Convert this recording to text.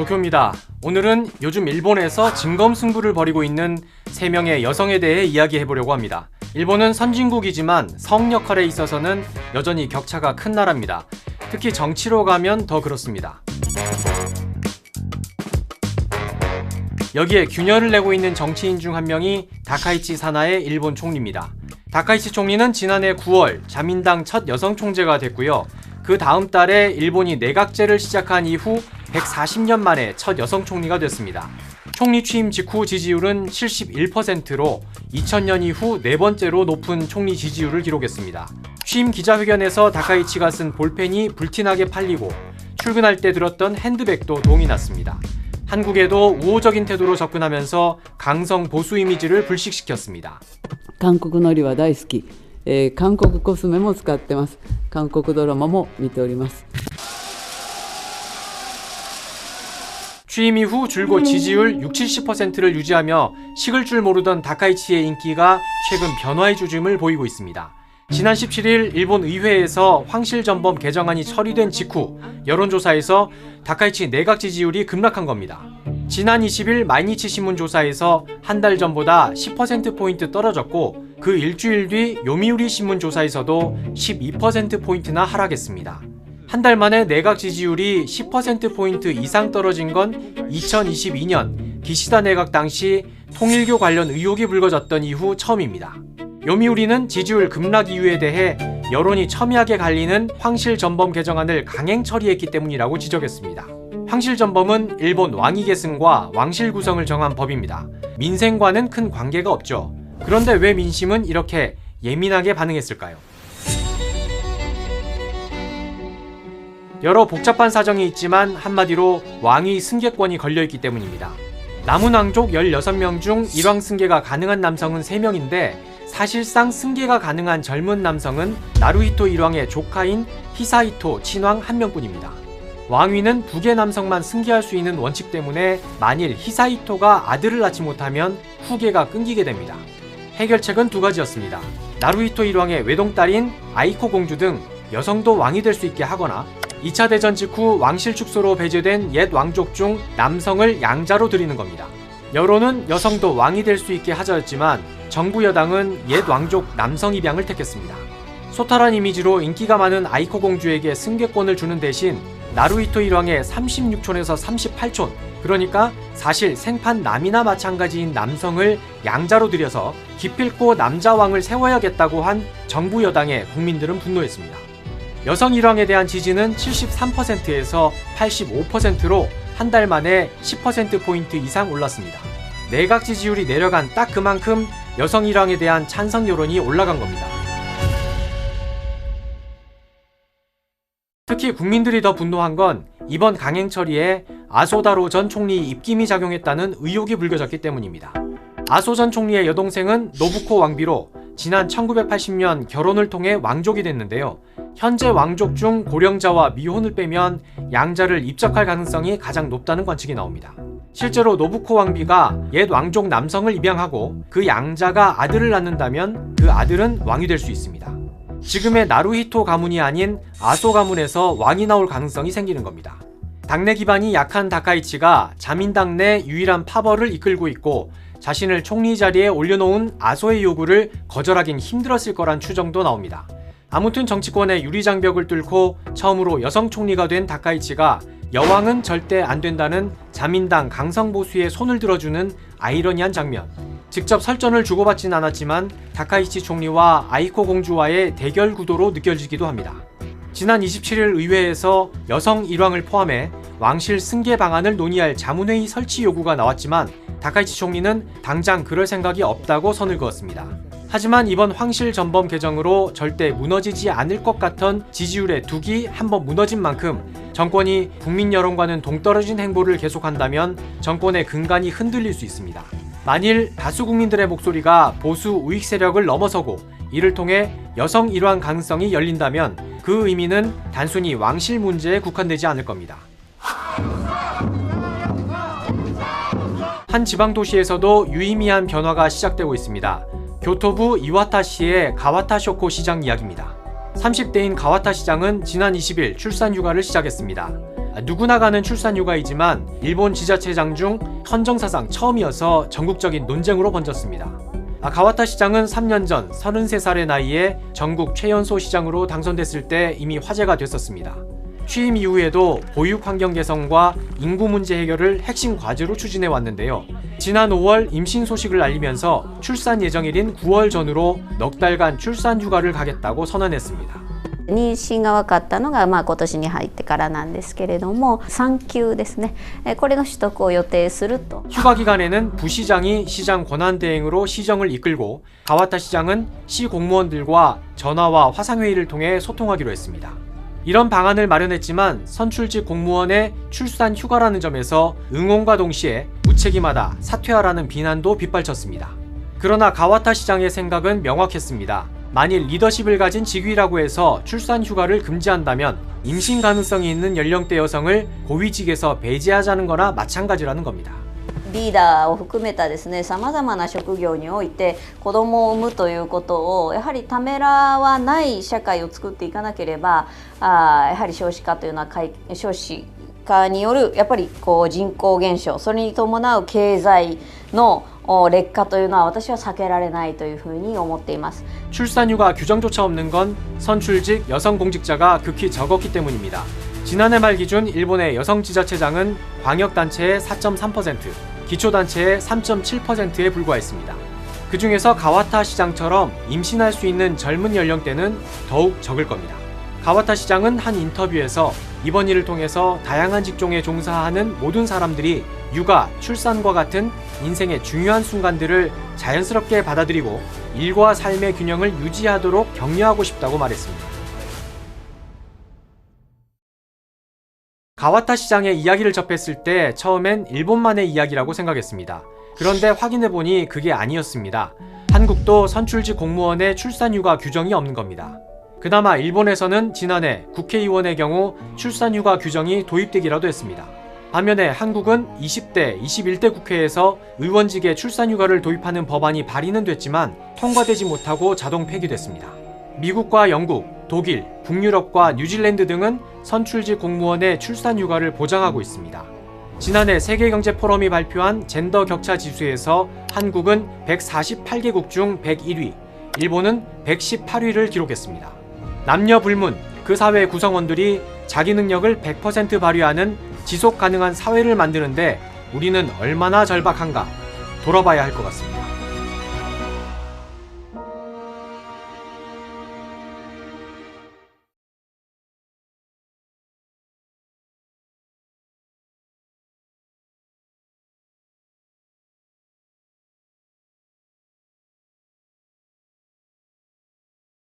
도쿄입니다. 오늘은 요즘 일본에서 진검승부를 벌이고 있는 3명의 여성에 대해 이야기해보려고 합니다. 일본은 선진국이지만 성 역할에 있어서는 여전히 격차가 큰 나라입니다. 특히 정치로 가면 더 그렇습니다. 여기에 균열을 내고 있는 정치인 중 한 명이 다카이치 사나의 일본 총리입니다. 다카이치 총리는 지난해 9월 자민당 첫 여성 총재가 됐고요. 그 다음 달에 일본이 내각제를 시작한 이후 140년 만에 첫 여성 총리가 됐습니다. 총리 취임 직후 지지율은 71%로 2000년 이후 네 번째로 높은 총리 지지율을 기록했습니다. 취임 기자회견에서 다카이치가 쓴 볼펜이 불티나게 팔리고 출근할 때 들었던 핸드백도 동이 났습니다. 한국에도 우호적인 태도로 접근하면서 강성 보수 이미지를 불식시켰습니다. 韓国海苔は大好き、韓国コスメも使ってます。韓国ドラマも見ております。 취임 이후 줄곧 지지율 60-70%를 유지하며 식을 줄 모르던 다카이치의 인기가 최근 변화의 조짐을 보이고 있습니다. 지난 17일 일본 의회에서 황실전범 개정안이 처리된 직후 여론조사에서 다카이치 내각 지지율이 급락한 겁니다. 지난 20일 마이니치 신문 조사에서 한 달 전보다 10%포인트 떨어졌고 그 일주일 뒤 요미우리 신문 조사에서도 12%포인트나 하락했습니다. 한 달 만에 내각 지지율이 10%포인트 이상 떨어진 건 2022년 기시다 내각 당시 통일교 관련 의혹이 불거졌던 이후 처음입니다. 요미우리는 지지율 급락 이유에 대해 여론이 첨예하게 갈리는 황실전범 개정안을 강행 처리했기 때문이라고 지적했습니다. 황실전범은 일본 왕위 계승과 왕실 구성을 정한 법입니다. 민생과는 큰 관계가 없죠. 그런데 왜 민심은 이렇게 예민하게 반응했을까요? 여러 복잡한 사정이 있지만 한마디로 왕위 승계권이 걸려있기 때문입니다. 남은 왕족 16명 중 일왕 승계가 가능한 남성은 3명인데 사실상 승계가 가능한 젊은 남성은 나루히토 일왕의 조카인 히사히토 친왕 1명뿐입니다. 왕위는 북의 남성만 승계할 수 있는 원칙 때문에 만일 히사히토가 아들을 낳지 못하면 후계가 끊기게 됩니다. 해결책은 2가지였습니다. 나루히토 일왕의 외동딸인 아이코 공주 등 여성도 왕이 될 수 있게 하거나 2차 대전 직후 왕실 축소로 배제된 옛 왕족 중 남성을 양자로 들이는 겁니다. 여론은 여성도 왕이 될 수 있게 하자였지만 정부 여당은 옛 왕족 남성 입양을 택했습니다. 소탈한 이미지로 인기가 많은 아이코 공주에게 승계권을 주는 대신 나루히토 일왕의 36촌에서 38촌, 그러니까 사실 생판 남이나 마찬가지인 남성을 양자로 들여서 기필코 남자 왕을 세워야겠다고 한 정부 여당에 국민들은 분노했습니다. 여성 일왕에 대한 지지는 73%에서 85%로 한 달 만에 10%포인트 이상 올랐습니다. 내각 지지율이 내려간 딱 그만큼 여성 일왕에 대한 찬성 여론이 올라간 겁니다. 특히 국민들이 더 분노한 건 이번 강행 처리에 아소다로 전 총리 입김이 작용했다는 의혹이 불거졌기 때문입니다. 아소 전 총리의 여동생은 노부코 왕비로 지난 1980년 결혼을 통해 왕족이 됐는데요. 현재 왕족 중 고령자와 미혼을 빼면 양자를 입적할 가능성이 가장 높다는 관측이 나옵니다. 실제로 노부코 왕비가 옛 왕족 남성을 입양하고 그 양자가 아들을 낳는다면 그 아들은 왕이 될 수 있습니다. 지금의 나루히토 가문이 아닌 아소 가문에서 왕이 나올 가능성이 생기는 겁니다. 당내 기반이 약한 다카이치가 자민당 내 유일한 파벌을 이끌고 있고 자신을 총리 자리에 올려놓은 아소의 요구를 거절하긴 힘들었을 거란 추정도 나옵니다. 아무튼 정치권의 유리장벽을 뚫고 처음으로 여성 총리가 된 다카이치가 여왕은 절대 안 된다는 자민당 강성보수의 손을 들어주는 아이러니한 장면. 직접 설전을 주고받진 않았지만 다카이치 총리와 아이코 공주와의 대결 구도로 느껴지기도 합니다. 지난 27일 의회에서 여성 일왕을 포함해 왕실 승계 방안을 논의할 자문회의 설치 요구가 나왔지만 다카이치 총리는 당장 그럴 생각이 없다고 선을 그었습니다. 하지만 이번 황실 전범 개정으로 절대 무너지지 않을 것 같던 지지율의 둑이 한번 무너진 만큼 정권이 국민 여론과는 동떨어진 행보를 계속한다면 정권의 근간이 흔들릴 수 있습니다. 만일 다수 국민들의 목소리가 보수 우익 세력을 넘어서고 이를 통해 여성 일왕 가능성이 열린다면 그 의미는 단순히 왕실 문제에 국한되지 않을 겁니다. 한 지방 도시에서도 유의미한 변화가 시작되고 있습니다. 교토부 이와타시의 가와타쇼코 시장 이야기입니다. 30대인 가와타 시장은 지난 20일 출산 휴가를 시작했습니다. 누구나 가는 출산휴가이지만 일본 지자체장 중 헌정사상 처음이어서 전국적인 논쟁으로 번졌습니다. 가와타 시장은 3년 전 33살의 나이에 전국 최연소 시장으로 당선됐을 때 이미 화제가 됐었습니다. 취임 이후에도 보육 환경 개선과 인구 문제 해결을 핵심 과제로 추진해 왔는데요. 지난 5월 임신 소식을 알리면서 출산 예정일인 9월 전후로 넉 달간 출산 휴가를 가겠다고 선언했습니다. 妊娠が分かったのが、今年に入ってからなんですけれども、産休ですね、これの取得を予定すると。 휴가 기간에는 부시장이 시장 권한대행으로 시정을 이끌고 가와타 시장은 시 공무원들과 전화와 화상회의를 통해 소통하기로 했습니다. 이런 방안을 마련했지만 선출직 공무원의 출산 휴가라는 점에서 응원과 동시에 무책임하다, 사퇴하라는 비난도 빗발쳤습니다. 그러나 가와타 시장의 생각은 명확했습니다. 만일 리더십을 가진 직위라고 해서 출산 휴가를 금지한다면 임신 가능성이 있는 연령대 여성을 고위직에서 배제하자는 거나 마찬가지라는 겁니다. リーダーを含めたですね、さまざまな職業において子供を産むということをやはりためらわない社会を作っていかなければ、やはり少子化というのは少子化によるやっぱりこう人口減少、それに伴う経済の劣化というのは私は避けられないというふうに思っています。 출산휴가 규정조차 없는 건 선출직 여성 공직자가 극히 적었기 때문입니다. 지난해 말 기준 일본의 여성 지자체장은 광역단체의 4.3%, 기초단체의 3.7%에 불과했습니다. 그 중에서 가와타 시장처럼 임신할 수 있는 젊은 연령대는 더욱 적을 겁니다. 가와타 시장은 한 인터뷰에서 이번 일을 통해서 다양한 직종에 종사하는 모든 사람들이 육아, 출산과 같은 인생의 중요한 순간들을 자연스럽게 받아들이고 일과 삶의 균형을 유지하도록 격려하고 싶다고 말했습니다. 가와타 시장의 이야기를 접했을 때 처음엔 일본만의 이야기라고 생각했습니다. 그런데 확인해보니 그게 아니었습니다. 한국도 선출직 공무원의 출산휴가 규정이 없는 겁니다. 그나마 일본에서는 지난해 국회의원의 경우 출산휴가 규정이 도입되기라도 했습니다. 반면에 한국은 20대, 21대 국회에서 의원직에 출산휴가를 도입하는 법안이 발의는 됐지만 통과되지 못하고 자동 폐기됐습니다. 미국과 영국, 독일, 북유럽과 뉴질랜드 등은 선출직 공무원의 출산휴가를 보장하고 있습니다. 지난해 세계경제포럼이 발표한 젠더 격차 지수에서 한국은 148개국 중 101위, 일본은 118위를 기록했습니다. 남녀 불문, 그 사회 구성원들이 자기 능력을 100% 발휘하는 지속 가능한 사회를 만드는데 우리는 얼마나 절박한가 돌아봐야 할 것 같습니다.